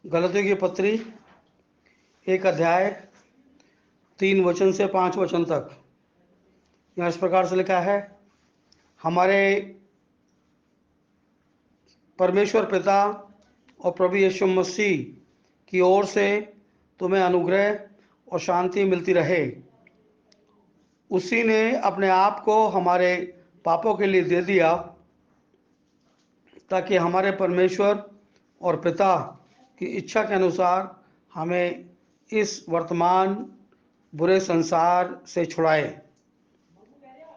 गलतियों की पत्री 1 अध्याय 3 वचन से 5 वचन तक। यहाँ इस प्रकार से लिखा है, हमारे परमेश्वर पिता और प्रभु यीशु मसीह की ओर से तुम्हें अनुग्रह और शांति मिलती रहे। उसी ने अपने आप को हमारे पापों के लिए दे दिया ताकि हमारे परमेश्वर और पिता की इच्छा के अनुसार हमें इस वर्तमान बुरे संसार से छुड़ाए।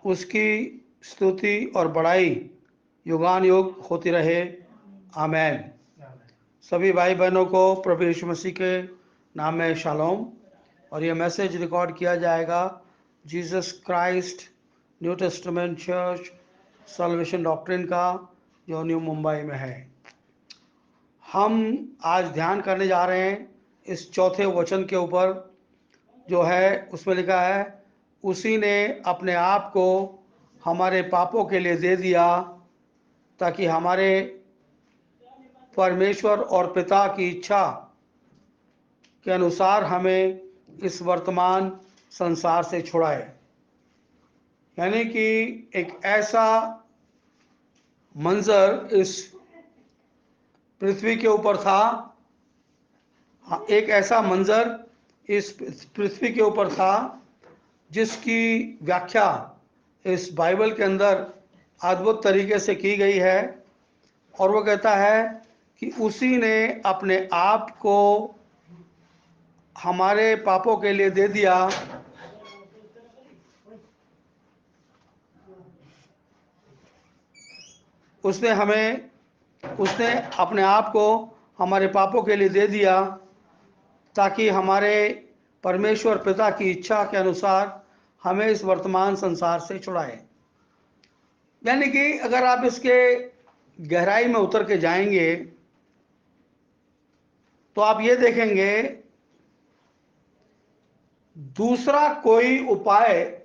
उसकी स्तुति और बड़ाई युगान युग होती रहे। आमीन। सभी भाई बहनों को प्रभु यीशु मसीह के नाम में शालोम। और यह मैसेज रिकॉर्ड किया जाएगा Jesus Christ new testament church salvation doctrine का, जो न्यू मुंबई में है। हम आज ध्यान करने जा रहे हैं इस चौथे वचन के ऊपर, जो है उसमें लिखा है, उसी ने अपने आप को हमारे पापों के लिए दे दिया ताकि हमारे परमेश्वर और पिता की इच्छा के अनुसार हमें इस वर्तमान संसार से छुड़ाए। यानी कि एक ऐसा मंजर इस पृथ्वी के ऊपर था, एक ऐसा मंजर इस पृथ्वी के ऊपर था जिसकी व्याख्या इस बाइबल के अंदर अद्भुत तरीके से की गई है। और वो कहता है कि उसी ने अपने आप को हमारे पापों के लिए दे दिया। उसने अपने आप को हमारे पापों के लिए दे दिया ताकि हमारे परमेश्वर पिता की इच्छा के अनुसार हमें इस वर्तमान संसार से छुड़ाए। यानी कि अगर आप इसके गहराई में उतर के जाएंगे तो आप ये देखेंगे, दूसरा कोई उपाय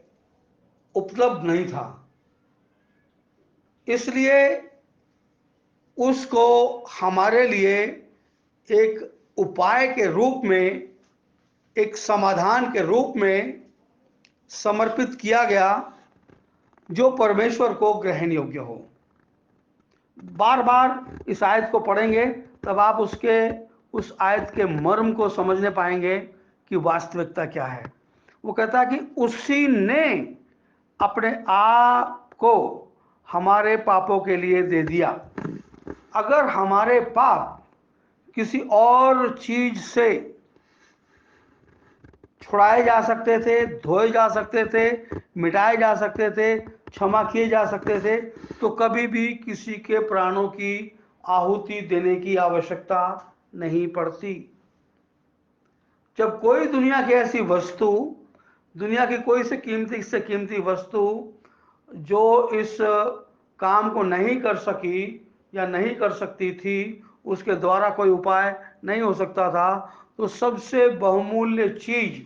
उपलब्ध नहीं था, इसलिए उसको हमारे लिए एक उपाय के रूप में, एक समाधान के रूप में समर्पित किया गया जो परमेश्वर को ग्रहण योग्य हो। बार बार इस आयत को पढ़ेंगे तब आप उस आयत के मर्म को समझने पाएंगे कि वास्तविकता क्या है। वो कहता है कि उसी ने अपने आप को हमारे पापों के लिए दे दिया। अगर हमारे पाप किसी और चीज से छुड़ाए जा सकते थे, धोए जा सकते थे, मिटाए जा सकते थे, क्षमा किए जा सकते थे, तो कभी भी किसी के प्राणों की आहुति देने की आवश्यकता नहीं पड़ती। जब कोई दुनिया की ऐसी वस्तु, दुनिया की कोई से कीमती वस्तु जो इस काम को नहीं कर सकी या नहीं कर सकती थी, उसके द्वारा कोई उपाय नहीं हो सकता था, तो सबसे बहुमूल्य चीज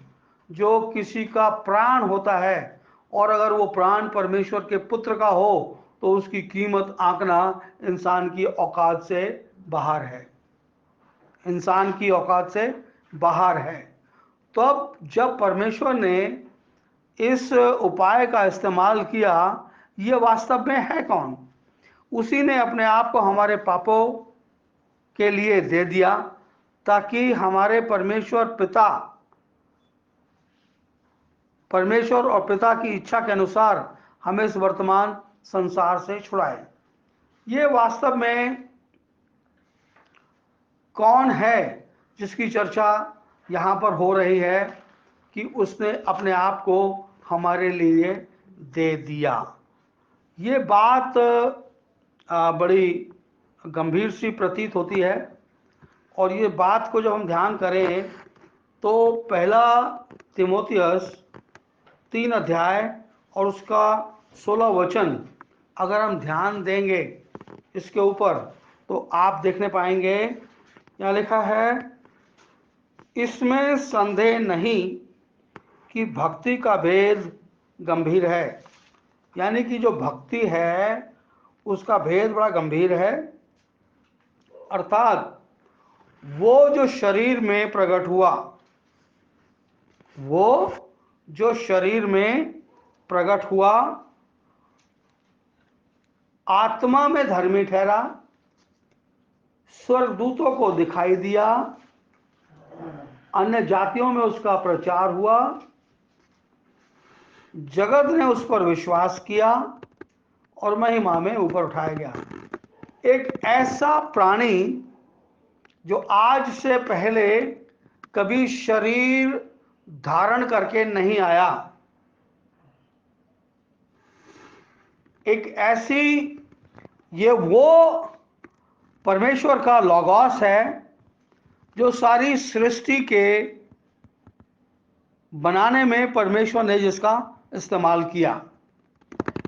जो किसी का प्राण होता है, और अगर वो प्राण परमेश्वर के पुत्र का हो तो उसकी कीमत आंकना इंसान की औकात से बाहर है, इंसान की औकात से बाहर है। तो अब जब परमेश्वर ने इस उपाय का इस्तेमाल किया, ये वास्तव में है कौन? उसी ने अपने आप को हमारे पापों के लिए दे दिया ताकि हमारे परमेश्वर और पिता की इच्छा के अनुसार हमें इस वर्तमान संसार से छुड़ाए। ये वास्तव में कौन है जिसकी चर्चा यहाँ पर हो रही है कि उसने अपने आप को हमारे लिए दे दिया? ये बात बड़ी गंभीर सी प्रतीत होती है। और ये बात को जब हम ध्यान करें तो पहला तीमुथियुस 3 अध्याय और उसका 16 वचन अगर हम ध्यान देंगे इसके ऊपर, तो आप देखने पाएंगे, यहाँ लिखा है, इसमें संदेह नहीं कि भक्ति का भेद गंभीर है। यानी कि जो भक्ति है उसका भेद बड़ा गंभीर है। अर्थात वो जो शरीर में प्रकट हुआ, वो जो शरीर में प्रकट हुआ, आत्मा में धर्मी ठहरा, स्वर्गदूतों को दिखाई दिया, अन्य जातियों में उसका प्रचार हुआ, जगत ने उस पर विश्वास किया और महिमा में ऊपर उठाया गया। एक ऐसा प्राणी जो आज से पहले कभी शरीर धारण करके नहीं आया, एक ऐसी, ये वो परमेश्वर का लॉगोस है जो सारी सृष्टि के बनाने में परमेश्वर ने जिसका इस्तेमाल किया।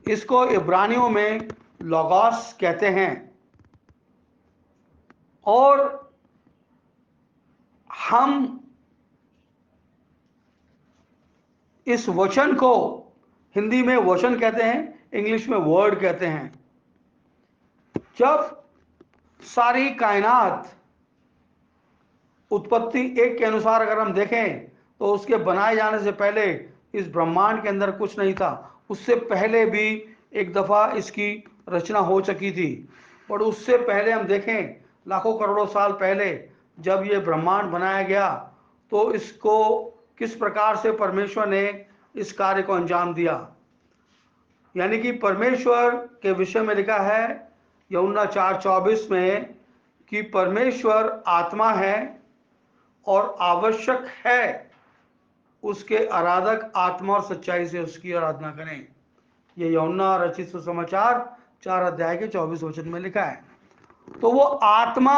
इसको इब्रानियों में लॉगोस कहते हैं। और हम इस वचन को हिंदी में वचन कहते हैं, इंग्लिश में वर्ड कहते हैं। जब सारी कायनात उत्पत्ति एक के अनुसार अगर हम देखें तो उसके बनाए जाने से पहले इस ब्रह्मांड के अंदर कुछ नहीं था। उससे पहले भी एक दफ़ा इसकी रचना हो चुकी थी, पर उससे पहले हम देखें लाखों करोड़ों साल पहले जब ये ब्रह्मांड बनाया गया तो इसको किस प्रकार से परमेश्वर ने इस कार्य को अंजाम दिया। यानी कि परमेश्वर के विषय में लिखा है यूहन्ना 4:24 में कि परमेश्वर आत्मा है और आवश्यक है उसके आराधक आत्मा और सच्चाई से उसकी आराधना करें। ये यूहन्ना रचित सुसमाचार 4 अध्याय के 24 वचन में लिखा है। तो वो आत्मा,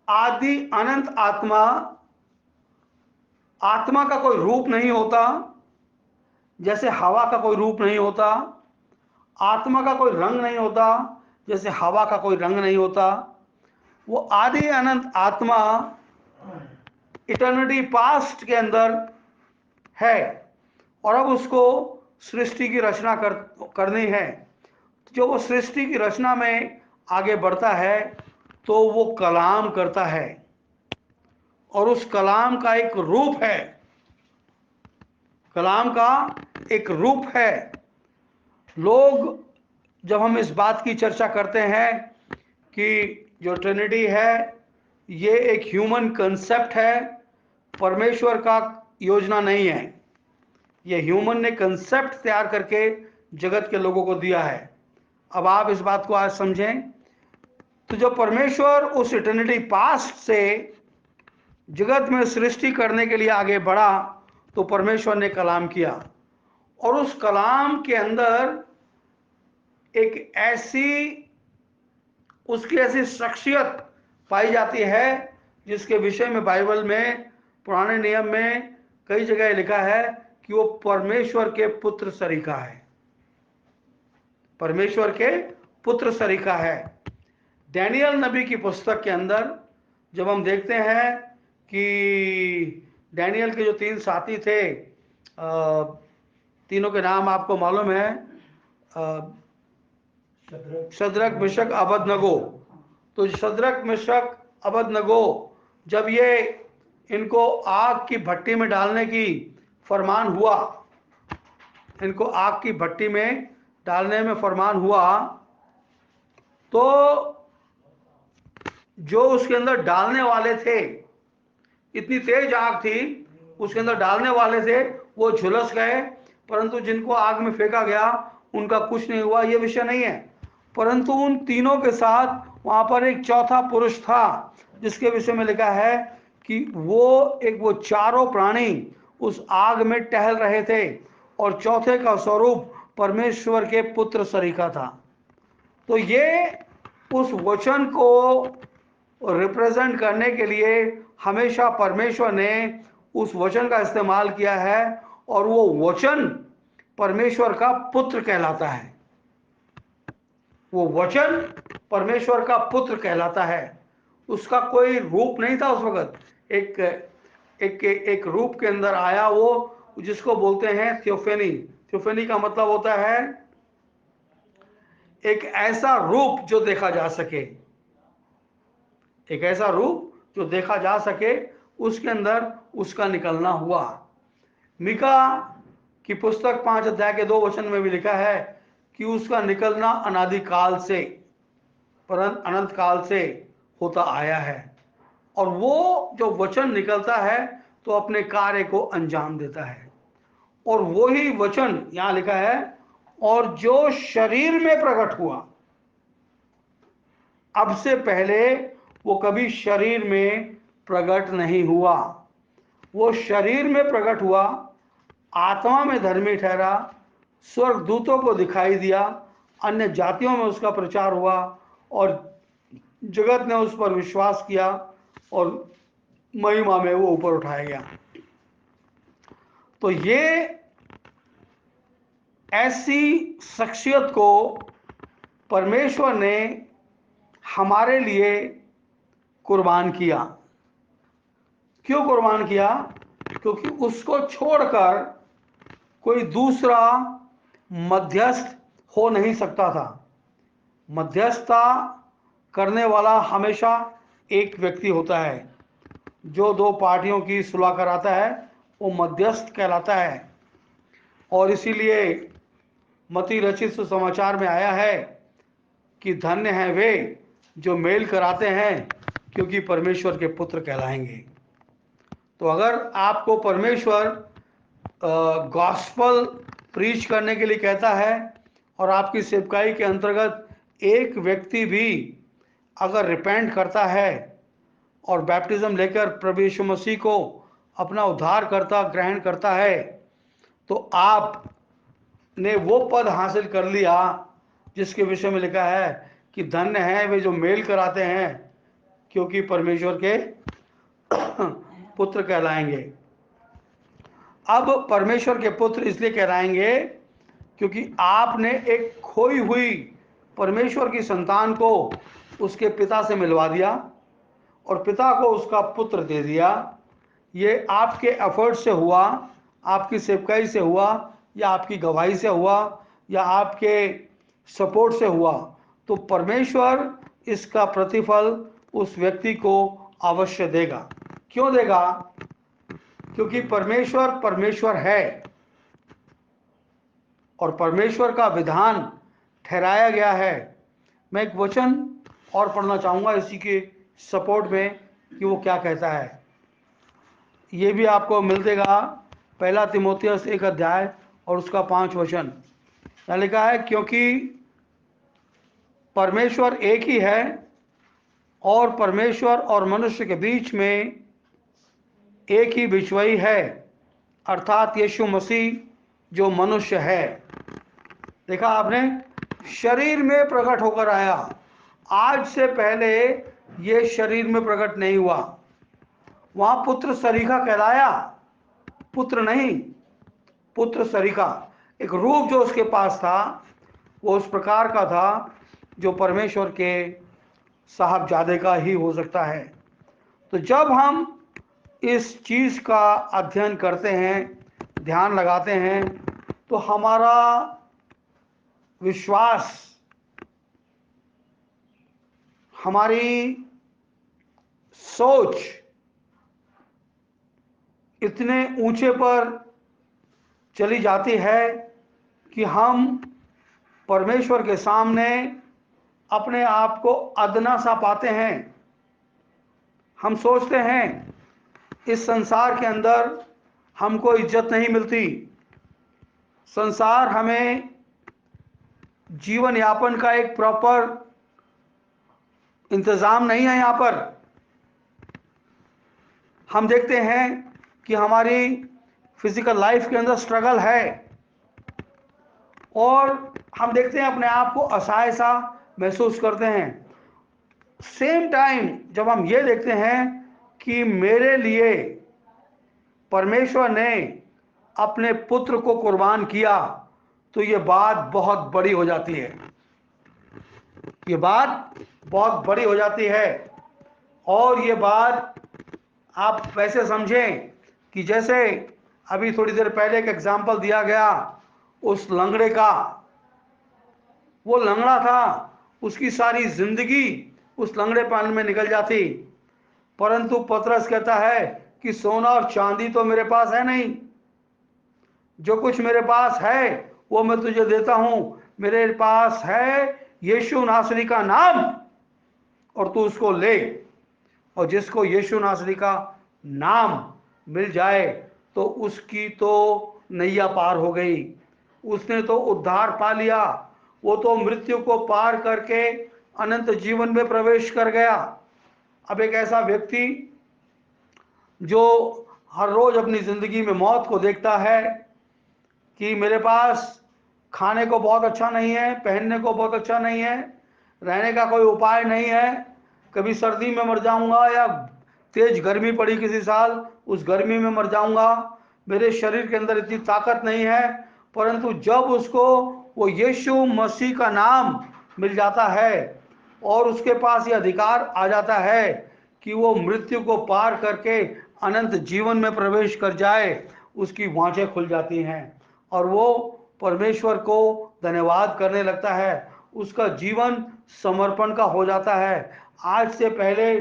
आदि अनंत आत्मा, आत्मा का कोई रूप नहीं होता, जैसे हवा का कोई रूप नहीं होता। आत्मा का कोई रंग नहीं होता, जैसे हवा का कोई रंग नहीं होता। वो आदि अनंत आत्मा इटर्निटी पास्ट के अंदर है और अब उसको सृष्टि की रचना करनी है। जो वो सृष्टि की रचना में आगे बढ़ता है तो वो कलाम करता है और उस कलाम का एक रूप है, कलाम का एक रूप है। लोग जब हम इस बात की चर्चा करते हैं कि जो ट्रिनिटी है ये एक ह्यूमन कंसेप्ट है, परमेश्वर का योजना नहीं है, ये ह्यूमन ने कंसेप्ट तैयार करके जगत के लोगों को दिया है। अब आप इस बात को आज समझें तो जो परमेश्वर उस इटर्निटी पास्ट से जगत में सृष्टि करने के लिए आगे बढ़ा तो परमेश्वर ने कलाम किया और उस कलाम के अंदर एक ऐसी, उसकी ऐसी शख्सियत पाई जाती है जिसके विषय में बाइबल में पुराने नियम में कई जगह लिखा है कि वो परमेश्वर के पुत्र सरीखा है, परमेश्वर के पुत्र सरीखा है। डैनियल नबी की पुस्तक के अंदर जब हम देखते हैं कि डैनियल के जो 3 साथी थे, तीनों के नाम आपको मालूम है, शद्रक मिशक अबदनगो। तो शद्रक मिशक अबदनगो जब ये इनको आग की भट्टी में डालने की फरमान हुआ, इनको आग की भट्टी में डालने में फरमान हुआ तो जो उसके अंदर डालने वाले थे, इतनी तेज आग थी उसके अंदर डालने वाले थे वो झुलस गए, परंतु जिनको आग में फेंका गया उनका कुछ नहीं हुआ। ये विषय नहीं है, परंतु उन तीनों के साथ वहां पर एक चौथा पुरुष था जिसके विषय में लिखा है कि वो चारों प्राणी उस आग में टहल रहे थे और चौथे का स्वरूप परमेश्वर के पुत्र सरीखा था। तो ये उस वचन को रिप्रेजेंट करने के लिए हमेशा परमेश्वर ने उस वचन का इस्तेमाल किया है और वो वचन परमेश्वर का पुत्र कहलाता है। वो वचन परमेश्वर का पुत्र कहलाता है। उसका कोई रूप नहीं था उस वक्त, एक रूप के अंदर आया वो, जिसको बोलते हैं थियोफेनी। थियोफेनी का मतलब होता है एक ऐसा रूप जो देखा जा सके, एक ऐसा रूप जो देखा जा सके, उसके अंदर उसका निकलना हुआ। मीका की पुस्तक 5 अध्याय के 2 वचन में भी लिखा है कि उसका निकलना अनादिकाल से, परंतु अनंत काल से होता आया है, और वो जो वचन निकलता है तो अपने कार्य को अंजाम देता है। और वही वचन यहां लिखा है, और जो शरीर में प्रकट हुआ। अब से पहले वो कभी शरीर में प्रकट नहीं हुआ। वो शरीर में प्रकट हुआ, आत्मा में धर्मी ठहरा, स्वर्गदूतों को दिखाई दिया, अन्य जातियों में उसका प्रचार हुआ, और जगत ने उस पर विश्वास किया, और महिमा में वो ऊपर उठाया गया। तो ये ऐसी शख्सियत को परमेश्वर ने हमारे लिए कुर्बान किया। क्यों कुर्बान किया? क्योंकि उसको छोड़कर कोई दूसरा मध्यस्थ हो नहीं सकता था। मध्यस्थता करने वाला हमेशा एक व्यक्ति होता है। जो दो पार्टियों की सुलह कराता है वो मध्यस्थ कहलाता है। और इसीलिए मत्ती रचित सुसमाचार में आया है कि धन्य हैं वे जो मेल कराते हैं, क्योंकि परमेश्वर के पुत्र कहलाएंगे। तो अगर आपको परमेश्वर गॉस्पल प्रीच करने के लिए कहता है, और आपकी सेवकाई के अंतर्गत एक व्यक्ति भी अगर रिपेंट करता है और बैप्टिज्म लेकर प्रभु यीशु मसीह को अपना उद्धारकर्ता ग्रहण करता है, तो आपने वो पद हासिल कर लिया जिसके विषय में लिखा है कि धन्य हैं वे जो मेल कराते हैं, क्योंकि परमेश्वर के पुत्र कहलाएंगे। अब परमेश्वर के पुत्र इसलिए कहलाएंगे क्योंकि आपने एक खोई हुई परमेश्वर की संतान को उसके पिता से मिलवा दिया, और पिता को उसका पुत्र दे दिया। ये आपके एफर्ट से हुआ, आपकी सेवकाई से हुआ, या आपकी गवाही से हुआ, या आपके सपोर्ट से हुआ। तो परमेश्वर इसका प्रतिफल उस व्यक्ति को अवश्य देगा। क्यों देगा? क्योंकि परमेश्वर परमेश्वर है, और परमेश्वर का विधान ठहराया गया है। मैं एक वचन और पढ़ना चाहूँगा इसी के सपोर्ट में कि वो क्या कहता है। ये भी आपको मिल देगा 1 तीमुथियुस 1 अध्याय और उसका 5 वचन। यहाँ लिखा है, क्योंकि परमेश्वर एक ही है, और परमेश्वर और मनुष्य के बीच में एक ही बिचवई है, अर्थात यीशु मसीह जो मनुष्य है। देखा आपने, शरीर में प्रकट होकर आया। आज से पहले ये शरीर में प्रकट नहीं हुआ। वहां पुत्र सरीखा कहलाया, पुत्र नहीं, पुत्र सरीखा। एक रूप जो उसके पास था वो उस प्रकार का था जो परमेश्वर के साहबजादे का ही हो सकता है। तो जब हम इस चीज का अध्ययन करते हैं, ध्यान लगाते हैं, तो हमारा विश्वास, हमारी सोच इतने ऊंचे पर चली जाती है कि हम परमेश्वर के सामने अपने आप को अदना सा पाते हैं। हम सोचते हैं इस संसार के अंदर हमको इज्जत नहीं मिलती, संसार हमें जीवन यापन का एक प्रॉपर इंतजाम नहीं है। यहाँ पर हम देखते हैं कि हमारी फिजिकल लाइफ के अंदर स्ट्रगल है, और हम देखते हैं अपने आप को असहाय सा महसूस करते हैं। सेम टाइम जब हम ये देखते हैं कि मेरे लिए परमेश्वर ने अपने पुत्र को कुर्बान किया, तो ये बात बहुत बड़ी हो जाती है। ये बात बहुत बड़ी हो जाती है। और ये बात आप वैसे समझें कि जैसे अभी थोड़ी देर पहले एक एग्जाम्पल दिया गया उस लंगड़े का। वो लंगड़ा था, उसकी सारी जिंदगी उस लंगड़ेपन में निकल जाती। परंतु पतरस कहता है कि सोना और चांदी तो मेरे पास है नहीं, जो कुछ मेरे पास है वो मैं तुझे देता हूं। मेरे पास है यीशु नासरी का नाम, और तू उसको ले। और जिसको यीशु नासरी का नाम मिल जाए तो उसकी तो नैया पार हो गई, उसने तो उद्धार पा लिया, वो तो मृत्यु को पार करके अनंत जीवन में प्रवेश कर गया। अब एक ऐसा व्यक्ति जो हर रोज अपनी जिंदगी में मौत को देखता है कि मेरे पास खाने को बहुत अच्छा नहीं है, पहनने को बहुत अच्छा नहीं है, रहने का कोई उपाय नहीं है, कभी सर्दी में मर जाऊंगा या तेज गर्मी पड़ी किसी साल उस गर्मी में मर जाऊंगा, मेरे शरीर के अंदर इतनी ताकत नहीं है। परंतु जब उसको वो यीशु मसीह का नाम मिल जाता है और उसके पास ये अधिकार आ जाता है कि वो मृत्यु को पार करके अनंत जीवन में प्रवेश कर जाए, उसकी वांछें खुल जाती हैं और वो परमेश्वर को धन्यवाद करने लगता है। उसका जीवन समर्पण का हो जाता है। आज से पहले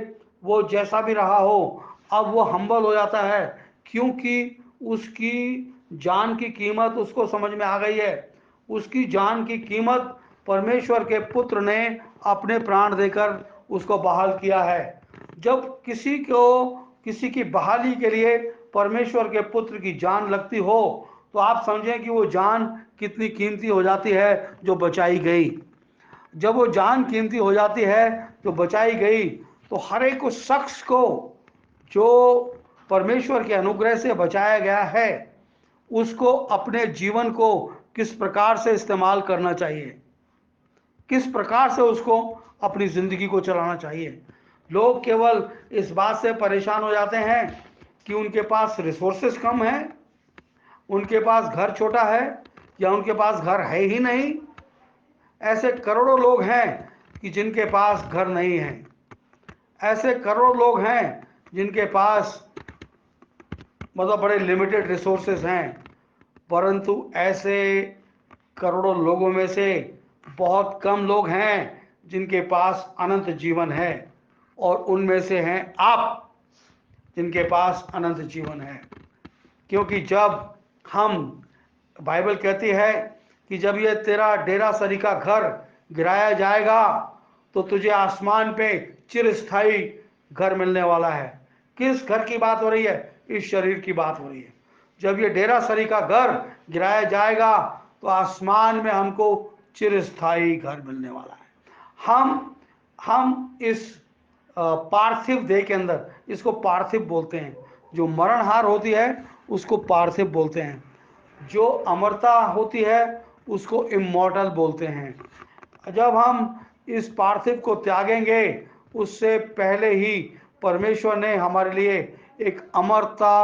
वो जैसा भी रहा हो, अब वो हम्बल हो जाता है, क्योंकि उसकी जान की कीमत उसको समझ में आ गई है। उसकी जान की कीमत परमेश्वर के पुत्र ने अपने प्राण देकर उसको बहाल किया है। जब किसी की बहाली के लिए परमेश्वर के पुत्र की जान लगती हो तो आप समझें कि वो जान कितनी कीमती हो जाती है जो बचाई गई। जब वो जान कीमती हो जाती है जो बचाई गई तो हर एक उस शख्स को जो परमेश्वर के अनुग्रह से बचाया गया है उसको अपने जीवन को किस प्रकार से इस्तेमाल करना चाहिए, किस प्रकार से उसको अपनी जिंदगी को चलाना चाहिए। लोग केवल इस बात से परेशान हो जाते हैं कि उनके पास रिसोर्सेस कम है, उनके पास घर छोटा है या उनके पास घर है ही नहीं। ऐसे करोड़ों लोग हैं कि जिनके पास घर नहीं है, ऐसे करोड़ों लोग हैं जिनके पास मतलब बड़े लिमिटेड रिसोर्सेस हैं। परंतु ऐसे करोड़ों लोगों में से बहुत कम लोग हैं जिनके पास अनंत जीवन है, और उनमें से हैं आप जिनके पास अनंत जीवन है। क्योंकि जब हम, बाइबल कहती है कि जब ये तेरा डेरा सरी का घर गिराया जाएगा तो तुझे आसमान पे चिरस्थाई घर मिलने वाला है। किस घर की बात हो रही है? इस शरीर की बात हो रही है। जब ये डेरा सरी का घर गिराया जाएगा तो आसमान में हमको चिरस्थाई घर मिलने वाला है। हम इस पार्थिव देह के अंदर, इसको पार्थिव बोलते हैं, जो मरणहार होती है उसको पार्थिव बोलते हैं, जो अमरता होती है उसको इमॉर्टल बोलते हैं। जब हम इस पार्थिव को त्यागेंगे उससे पहले ही परमेश्वर ने हमारे लिए एक अमरता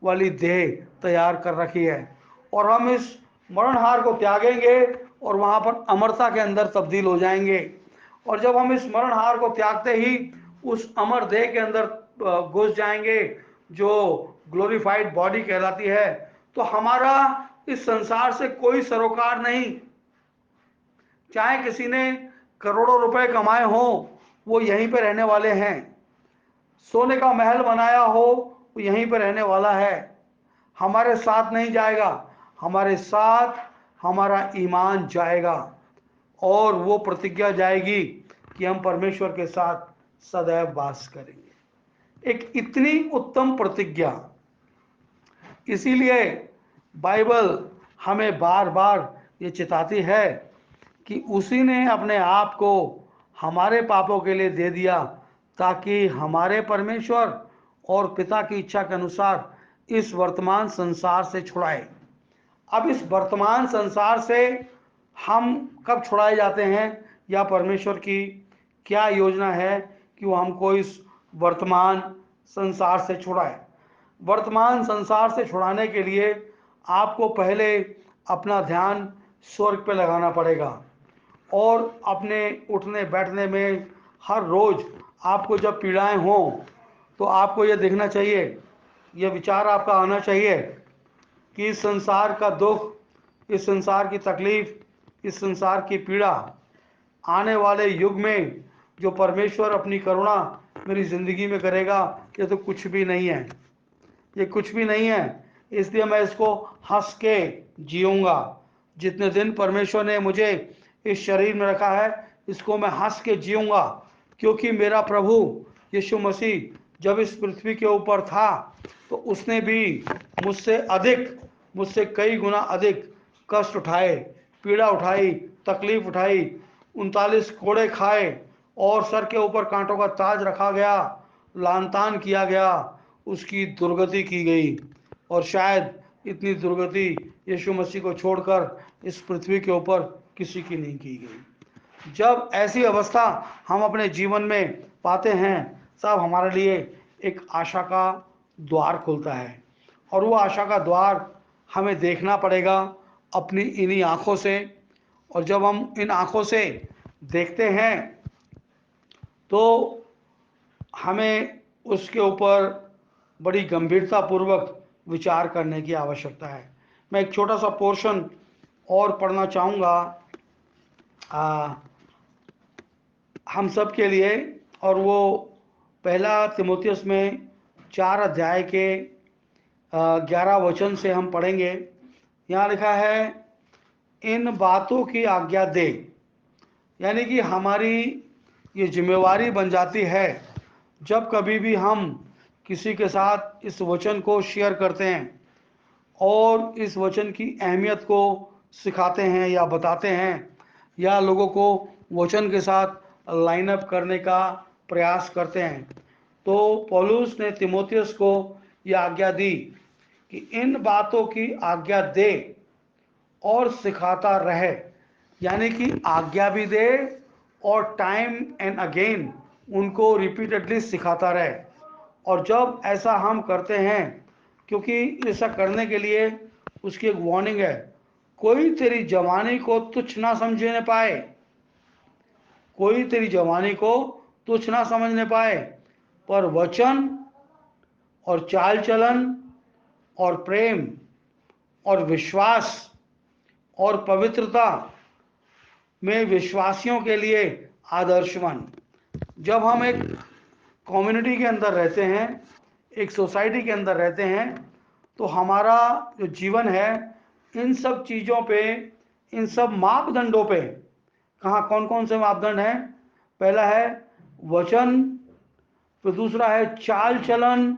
वाली देह तैयार कर रखी है, और हम इस मरणहार को त्यागेंगे और वहाँ पर अमरता के अंदर तब्दील हो जाएंगे। और जब हम इस मरणहार को त्यागते ही उस अमर देह के अंदर घुस जाएंगे जो ग्लोरीफाइड बॉडी कहलाती है, तो हमारा इस संसार से कोई सरोकार नहीं। चाहे किसी ने करोड़ों रुपए कमाए हो, वो यहीं पे रहने वाले हैं। सोने का महल बनाया हो, वो यहीं पे रहने वाला है, हमारे साथ नहीं जाएगा। हमारे साथ हमारा ईमान जाएगा और वो प्रतिज्ञा जाएगी कि हम परमेश्वर के साथ सदैव वास करेंगे। एक इतनी उत्तम प्रतिज्ञा, इसीलिए बाइबल हमें बार बार ये चिताती है कि उसी ने अपने आप को हमारे पापों के लिए दे दिया ताकि हमारे परमेश्वर और पिता की इच्छा के अनुसार इस वर्तमान संसार से छुड़ाए। अब इस वर्तमान संसार से हम कब छुड़ाए जाते हैं, या परमेश्वर की क्या योजना है कि वो हमको इस वर्तमान संसार से छुड़ाए। वर्तमान संसार से छुड़ाने के लिए आपको पहले अपना ध्यान स्वर्ग पे लगाना पड़ेगा, और अपने उठने बैठने में हर रोज आपको जब पीड़ाएं हों तो आपको ये देखना चाहिए, ये विचार आपका आना चाहिए कि इस संसार का दुख, इस संसार की तकलीफ, इस संसार की पीड़ा आने वाले युग में जो परमेश्वर अपनी करुणा मेरी ज़िंदगी में करेगा, ये तो कुछ भी नहीं है, ये कुछ भी नहीं है। इसलिए मैं इसको हंस के जीऊँगा। जितने दिन परमेश्वर ने मुझे इस शरीर में रखा है, इसको मैं हंस के जीऊँगा, क्योंकि मेरा प्रभु यीशु मसीह जब इस पृथ्वी के ऊपर था तो उसने भी मुझसे कई गुना अधिक कष्ट उठाए, पीड़ा उठाई, तकलीफ उठाई, 39 कोड़े खाए और सर के ऊपर कांटों का ताज रखा गया, लानतान किया गया, उसकी दुर्गति की गई। और शायद इतनी दुर्गति यीशु मसीह को छोड़कर इस पृथ्वी के ऊपर किसी की नहीं की गई। जब ऐसी अवस्था हम अपने जीवन में पाते हैं, तब हमारे लिए एक आशा का द्वार खुलता है, और वो आशा का द्वार हमें देखना पड़ेगा अपनी इन्हीं आँखों से। और जब हम इन आँखों से देखते हैं तो हमें उसके ऊपर बड़ी गंभीरता पूर्वक विचार करने की आवश्यकता है। मैं एक छोटा सा पोर्शन और पढ़ना चाहूँगा हम सब के लिए, और वो पहला तिमोथियस में 4 अध्याय के 11 वचन से हम पढ़ेंगे। यहाँ लिखा है, इन बातों की आज्ञा दे, यानी कि हमारी ये जिम्मेवारी बन जाती है जब कभी भी हम किसी के साथ इस वचन को शेयर करते हैं और इस वचन की अहमियत को सिखाते हैं या बताते हैं, या लोगों को वचन के साथ लाइन अप करने का प्रयास करते हैं, तो पौलुस ने तिमोथियस को यह आज्ञा दी कि इन बातों की आज्ञा दे और सिखाता रहे, यानी कि आज्ञा भी दे और टाइम एंड अगेन उनको रिपीटेडली सिखाता रहे। और जब ऐसा हम करते हैं, क्योंकि ऐसा करने के लिए उसकी एक वार्निंग है, कोई तेरी जवानी को तुच्छ ना समझने पाए, कोई तेरी जवानी को तुच्छ ना समझने पाए, पर वचन और चाल चलन और प्रेम और विश्वास और पवित्रता में विश्वासियों के लिए आदर्श बन। जब हम एक कम्युनिटी के अंदर रहते हैं, एक सोसाइटी के अंदर रहते हैं, तो हमारा जो जीवन है इन सब चीज़ों पे, इन सब मापदंडों पे, कहाँ कौन कौन से मापदंड हैं? पहला है वचन, फिर दूसरा है चाल चलन,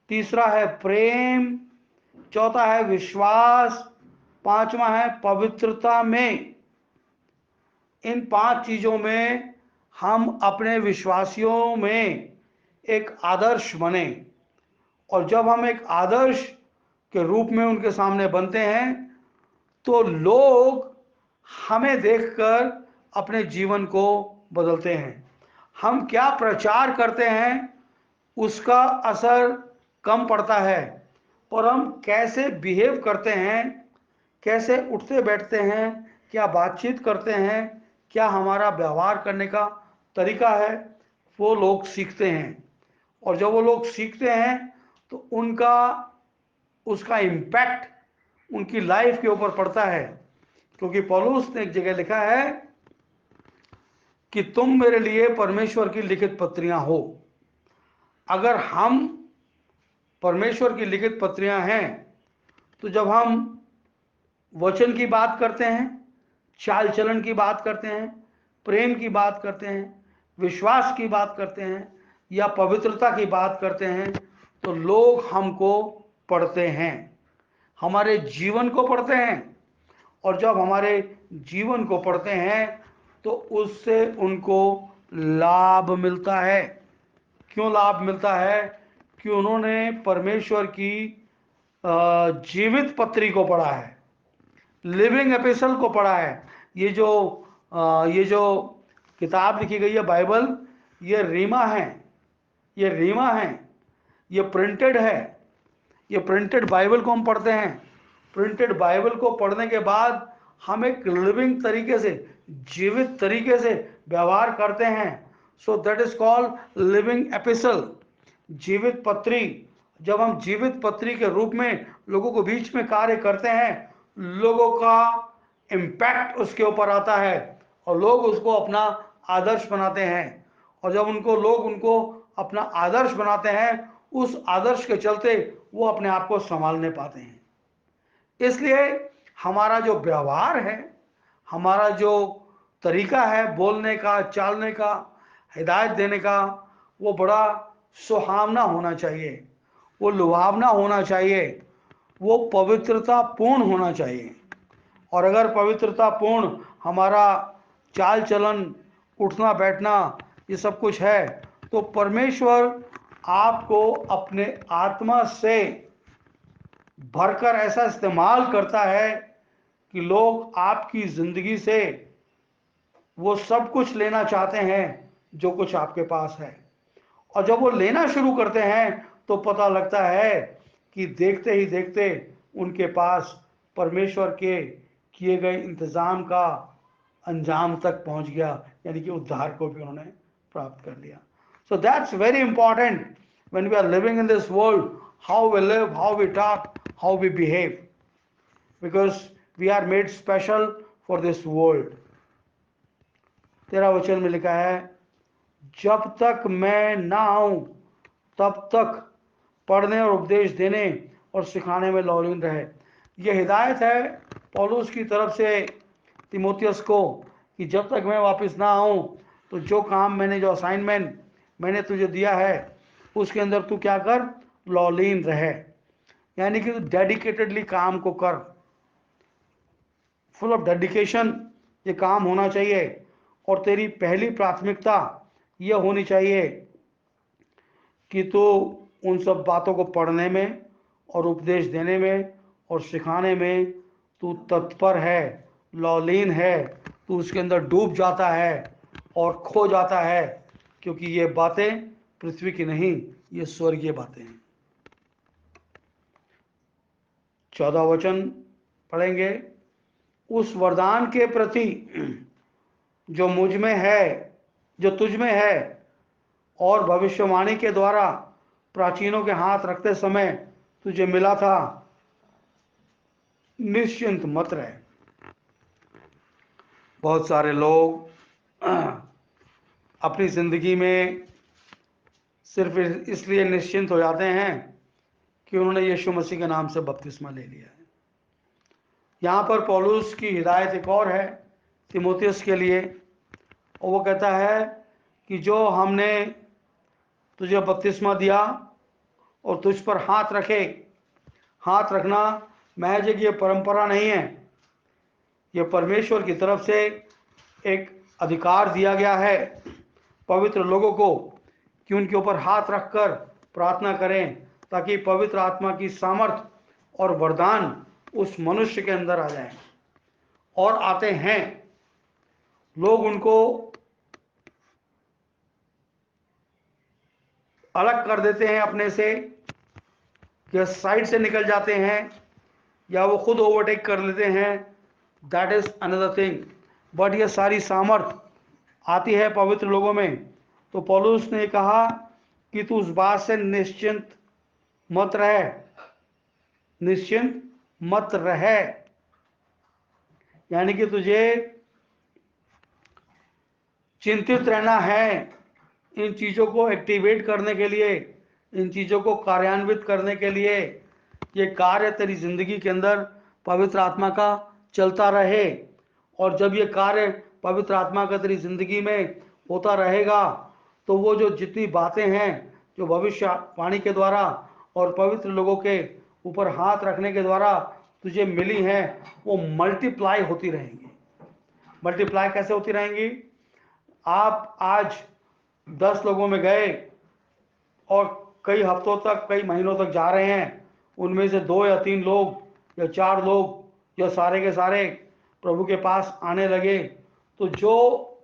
तीसरा है प्रेम, चौथा है विश्वास, पांचवा है पवित्रता में। इन 5 चीज़ों में हम अपने विश्वासियों में एक आदर्श बने, और जब हम एक आदर्श के रूप में उनके सामने बनते हैं तो लोग हमें देखकर अपने जीवन को बदलते हैं। हम क्या प्रचार करते हैं उसका असर कम पड़ता है, पर हम कैसे बिहेव करते हैं, कैसे उठते बैठते हैं, क्या बातचीत करते हैं, क्या हमारा व्यवहार करने का तरीका है, वो लोग सीखते हैं। और जब वो लोग सीखते हैं तो उसका इम्पैक्ट उनकी लाइफ के ऊपर पड़ता है, क्योंकि पौलुस ने एक जगह लिखा है कि तुम मेरे लिए परमेश्वर की लिखित पत्रियां हो। अगर हम परमेश्वर की लिखित पत्रियां हैं, तो जब हम वचन की बात करते हैं, चाल चलन की बात करते हैं, प्रेम की बात करते हैं, विश्वास की बात करते हैं, या पवित्रता की बात करते हैं, तो लोग हमको पढ़ते हैं, हमारे जीवन को पढ़ते हैं। और जब हमारे जीवन को पढ़ते हैं तो उससे उनको लाभ मिलता है। क्यों लाभ मिलता है? कि उन्होंने परमेश्वर की जीवित पत्री को पढ़ा है, लिविंग एपिसल को पढ़ा है। ये जो किताब लिखी गई है बाइबल, ये रीमा है, ये रीमा है, ये प्रिंटेड है। ये प्रिंटेड बाइबल को हम पढ़ते हैं। प्रिंटेड बाइबल को पढ़ने के बाद हम एक लिविंग तरीके से, जीवित तरीके से व्यवहार करते हैं। So that is called living epistle, जीवित पत्री। जब हम जीवित पत्री के रूप में लोगों को बीच में कार्य करते हैं, लोगों का इम्पैक्ट उसके ऊपर आता है और लोग उसको अपना आदर्श बनाते हैं। और जब लोग उनको अपना आदर्श बनाते हैं, उस आदर्श के चलते वो अपने आप को संभालने पाते हैं। इसलिए हमारा जो व्यवहार है, हमारा जो तरीका है बोलने का, चालने का, हिदायत देने का, वो बड़ा सुहावना होना चाहिए, वो लुभावना होना चाहिए, वो पवित्रता पूर्ण होना चाहिए। और अगर पवित्रता पूर्ण हमारा चाल चलन, उठना बैठना, ये सब कुछ है, तो परमेश्वर आपको अपने आत्मा से भरकर ऐसा इस्तेमाल करता है कि लोग आपकी जिंदगी से वो सब कुछ लेना चाहते हैं जो कुछ आपके पास है। और जब वो लेना शुरू करते हैं तो पता लगता है कि देखते ही देखते उनके पास परमेश्वर के किए गए इंतजाम का अंजाम तक पहुंच गया, यानी कि उद्धार को भी उन्होंने प्राप्त कर लिया। So that's very important when we are living in this world, how we live, how we talk, how we behave, because we are made special for this world. 13 वचन में लिखा है, जब तक मैं ना आऊं तब तक पढ़ने और उपदेश देने और सिखाने में लौलीन रहे। यह हिदायत है पौलुस की तरफ से तीमुथियुस को कि जब तक मैं वापस ना आऊं तो जो काम मैंने, जो असाइनमेंट मैंने तुझे दिया है, उसके अंदर तू क्या कर, लौलीन रहे, यानी कि तू डेडिकेटेडली काम को कर, फुल ऑफ डेडिकेशन ये काम होना चाहिए। और तेरी पहली प्राथमिकता यह होनी चाहिए कि तू उन सब बातों को पढ़ने में और उपदेश देने में और सिखाने में तू तत्पर है, लौलीन है, तू उसके अंदर डूब जाता है और खो जाता है, क्योंकि ये बातें पृथ्वी की नहीं, ये स्वर्गीय बातें हैं। 14 वचन पढ़ेंगे, उस वरदान के प्रति जो मुझ में है, जो तुझ में है, और भविष्यवाणी के द्वारा प्राचीनों के हाथ रखते समय तुझे मिला था, निश्चिंत मत रहे। बहुत सारे लोग अपनी जिंदगी में सिर्फ इसलिए निश्चिंत हो जाते हैं कि उन्होंने यीशु मसीह के नाम से बपतिस्मा ले लिया है। यहाँ पर पौलुस की हिदायत एक और है तीमुथियुस के लिए, और वो कहता है कि जो हमने तुझे बपतिस्मा दिया और तुझ पर हाथ रखे, हाथ रखना महज एक ये परंपरा नहीं है, ये परमेश्वर की तरफ से एक अधिकार दिया गया है पवित्र लोगों को कि उनके ऊपर हाथ रखकर प्रार्थना करें, ताकि पवित्र आत्मा की सामर्थ और वरदान उस मनुष्य के अंदर आ जाए। और आते हैं, लोग उनको अलग कर देते हैं अपने से, या साइड से निकल जाते हैं, या वो खुद ओवरटेक कर लेते हैं, that is another thing. But ये सारी सामर्थ आती है पवित्र लोगों में। तो पौलुस ने कहा कि तू उस बात से निश्चिंत मत रहे, निश्चिंत मत रहे, यानी कि तुझे चिंतित रहना है इन चीज़ों को एक्टिवेट करने के लिए, इन चीज़ों को कार्यान्वित करने के लिए। ये कार्य तेरी जिंदगी के अंदर पवित्र आत्मा का चलता रहे, और जब ये कार्य पवित्र आत्मा का तेरी जिंदगी में होता रहेगा तो वो जो जितनी बातें हैं जो भविष्यवाणी के द्वारा और पवित्र लोगों के ऊपर हाथ रखने के द्वारा तुझे मिली हैं, वो मल्टीप्लाई होती रहेंगी। मल्टीप्लाई कैसे होती रहेंगी? आप आज 10 लोगों में गए और कई हफ्तों तक, कई महीनों तक जा रहे हैं, उनमें से 2 या 3 लोग या 4 लोग या सारे के सारे प्रभु के पास आने लगे, तो जो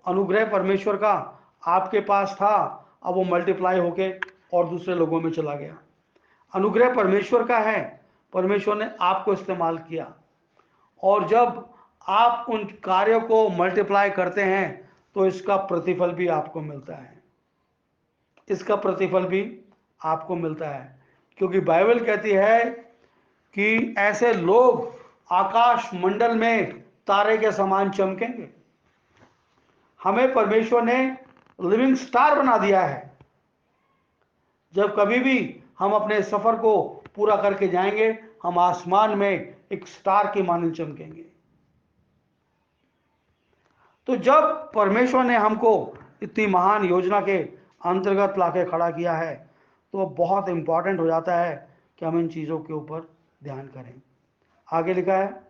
अनुग्रह परमेश्वर का आपके पास था अब वो मल्टीप्लाई होके और दूसरे लोगों में चला गया। अनुग्रह परमेश्वर का है, परमेश्वर ने आपको इस्तेमाल किया, और जब आप उन कार्यों को मल्टीप्लाई करते हैं तो इसका प्रतिफल भी आपको मिलता है, इसका प्रतिफल भी आपको मिलता है। क्योंकि बाइबल कहती है कि ऐसे लोग आकाश मंडल में तारे के समान चमकेंगे। हमें परमेश्वर ने लिविंग स्टार बना दिया है। जब कभी भी हम अपने सफर को पूरा करके जाएंगे, हम आसमान में एक स्टार की मानन चमकेंगे। तो जब परमेश्वर ने हमको इतनी महान योजना के अंतर्गत लाके खड़ा किया है, तो बहुत इंपॉर्टेंट हो जाता है कि हम इन चीज़ों के ऊपर ध्यान करें। आगे लिखा है,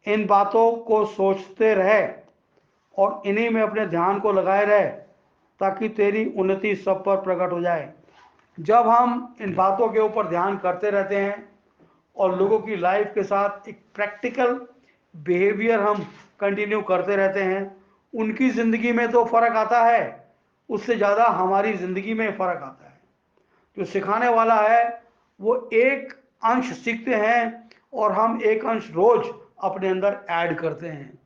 इन बातों को सोचते रहे और इन्हीं में अपने ध्यान को लगाए रहे, ताकि तेरी उन्नति सब पर प्रकट हो जाए। जब हम इन बातों के ऊपर ध्यान करते रहते हैं और लोगों की लाइफ के साथ एक प्रैक्टिकल बिहेवियर हम कंटिन्यू करते रहते हैं, उनकी ज़िंदगी में तो फ़र्क आता है, उससे ज़्यादा हमारी ज़िंदगी में फ़र्क आता है। जो सिखाने वाला है वो एक अंश सीखते हैं और हम एक अंश रोज अपने अंदर ऐड करते हैं।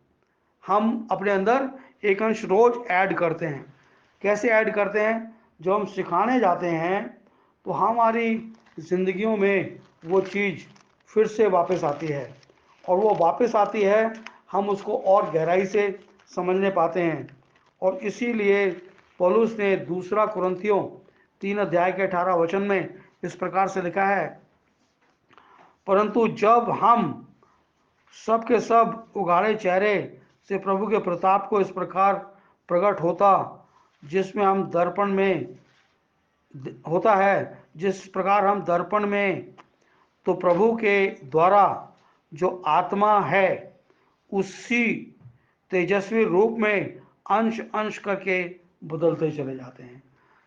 हम अपने अंदर एक अंश रोज ऐड करते हैं। कैसे ऐड करते हैं? जो हम सिखाने जाते हैं तो हमारी ज़िंदगियों में वो चीज़ फिर से वापस आती है, और वो वापस आती है, हम उसको और गहराई से समझने पाते हैं। और इसीलिए पौलुस ने दूसरा कुरिन्थियों 3 अध्याय के 18 वचन में इस प्रकार से लिखा है, परंतु जब हम सब के सब उघाड़े चेहरे से प्रभु के प्रताप को इस प्रकार प्रकट होता, जिसमें हम दर्पण में होता है, जिस प्रकार हम दर्पण में तो प्रभु के द्वारा जो आत्मा है उसी तेजस्वी रूप में अंश अंश करके बदलते चले जाते हैं।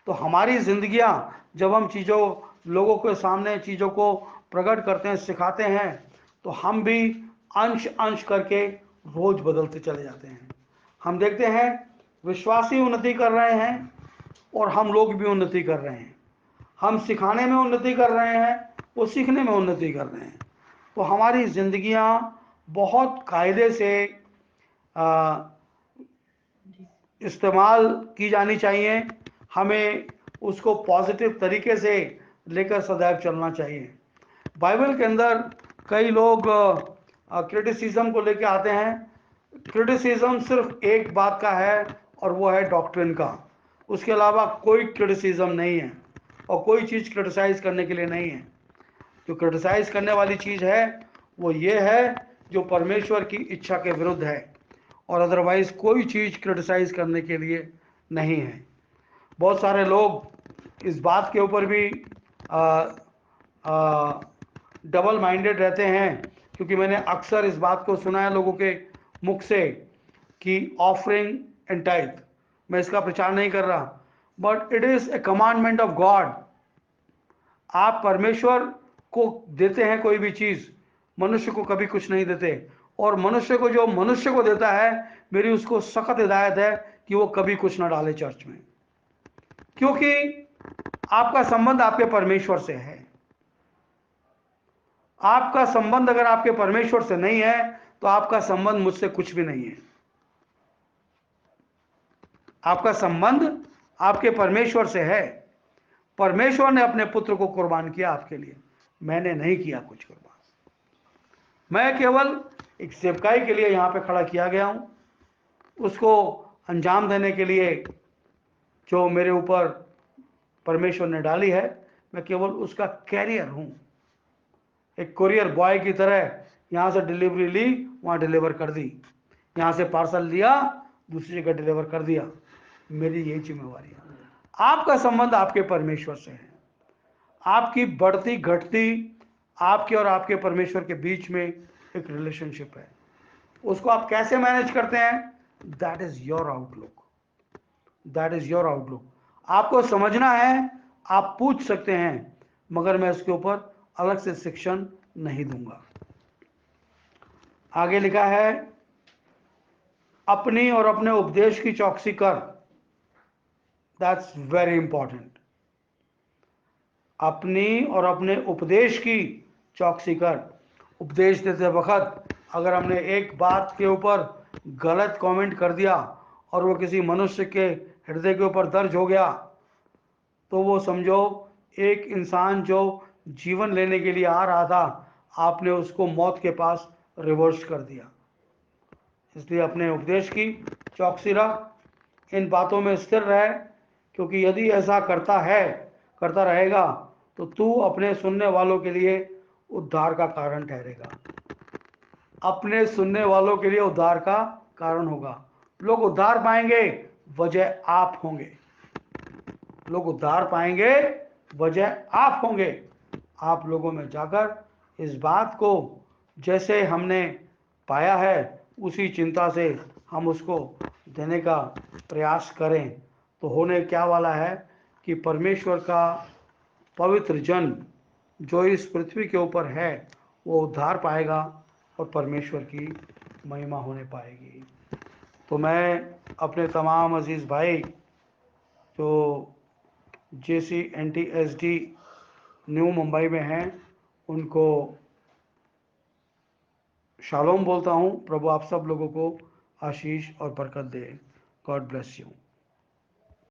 तो हमारी जिंदगियां जब हम चीज़ों लोगों के सामने चीज़ों को प्रकट करते हैं, सिखाते हैं, तो हम भी अंश अंश करके रोज बदलते चले जाते हैं। हम देखते हैं विश्वासी उन्नति कर रहे हैं और हम लोग भी उन्नति कर रहे हैं। हम सिखाने में उन्नति कर रहे हैं, वो सीखने में उन्नति कर रहे हैं। तो हमारी जिंदगियां बहुत कायदे से इस्तेमाल की जानी चाहिए। हमें उसको पॉजिटिव तरीके से लेकर सदैव चलना चाहिए। बाइबल के अंदर कई लोग क्रिटिसिज्म को लेकर आते हैं। क्रिटिसिज्म सिर्फ एक बात का है और वो है डॉक्ट्रिन का। उसके अलावा कोई क्रिटिसिज्म नहीं है और कोई चीज़ क्रिटिसाइज करने के लिए नहीं है। जो क्रिटिसाइज करने वाली चीज़ है वो ये है जो परमेश्वर की इच्छा के विरुद्ध है, और अदरवाइज कोई चीज़ क्रिटिसाइज करने के लिए नहीं है। बहुत सारे लोग इस बात के ऊपर भी डबल माइंडेड रहते हैं, क्योंकि मैंने अक्सर इस बात को सुना है लोगों के मुख से कि ऑफरिंग एंड टाइथ। मैं इसका प्रचार नहीं कर रहा, but it is a commandment of God. आप परमेश्वर को देते हैं कोई भी चीज़, मनुष्य को कभी कुछ नहीं देते। और मनुष्य को जो मनुष्य को देता है, मेरी उसको सख्त हिदायत है कि वो कभी कुछ ना डाले चर्च में, क्योंकि आपका संबंध आपके परमेश्वर से है। आपका संबंध अगर आपके परमेश्वर से नहीं है तो आपका संबंध मुझसे कुछ भी नहीं है। आपका संबंध आपके परमेश्वर से है। परमेश्वर ने अपने पुत्र को कुर्बान किया आपके लिए, मैंने नहीं किया कुछ कुर्बान। मैं केवल एक सेवकाई के लिए यहाँ पे खड़ा किया गया हूँ, उसको अंजाम देने के लिए जो मेरे ऊपर परमेश्वर ने डाली है। मैं केवल उसका कैरियर हूँ, एक कुरियर बॉय की तरह। यहाँ से डिलीवरी ली, वहाँ डिलीवर कर दी, यहाँ से पार्सल लिया, दूसरी जगह डिलीवर कर दिया। मेरी यही जिम्मेवारी है। आपका संबंध आपके परमेश्वर से है। आपकी बढ़ती घटती आपके और आपके परमेश्वर के बीच में एक रिलेशनशिप है। उसको आप कैसे मैनेज करते हैं, that is your outlook. That is your outlook. आपको समझना है, आप पूछ सकते हैं, मगर मैं इसके ऊपर अलग से शिक्षण नहीं दूंगा। आगे लिखा है, अपनी और अपने उपदेश की चौकसी कर। That's very important. अपनी और अपने उपदेश की चौकसी कर। उपदेश देते वक्त अगर हमने एक बात के ऊपर गलत कमेंट कर दिया और वो किसी मनुष्य के हृदय के ऊपर दर्ज हो गया, तो वो समझो एक इंसान जो जीवन लेने के लिए आ रहा था, आपने उसको मौत के पास रिवर्स कर दिया। इसलिए अपने उपदेश की चौकसी रख, इन बातों में स्थिर रहे, क्योंकि यदि ऐसा करता रहेगा तो तू अपने सुनने वालों के लिए उद्धार का कारण ठहरेगा, अपने सुनने वालों के लिए उद्धार का कारण होगा। लोग उद्धार पाएंगे, वजह आप होंगे। लोग उद्धार पाएंगे, वजह आप होंगे। आप लोगों में जाकर इस बात को जैसे हमने पाया है उसी चिंता से हम उसको देने का प्रयास करें, तो होने क्या वाला है कि परमेश्वर का पवित्र जन जो इस पृथ्वी के ऊपर है वो उद्धार पाएगा और परमेश्वर की महिमा होने पाएगी। तो मैं अपने तमाम अजीज़ भाई जो JCNTSD न्यू मुंबई में हैं उनको शालोम बोलता हूँ। प्रभु आप सब लोगों को आशीष और बरकत दे। God bless you.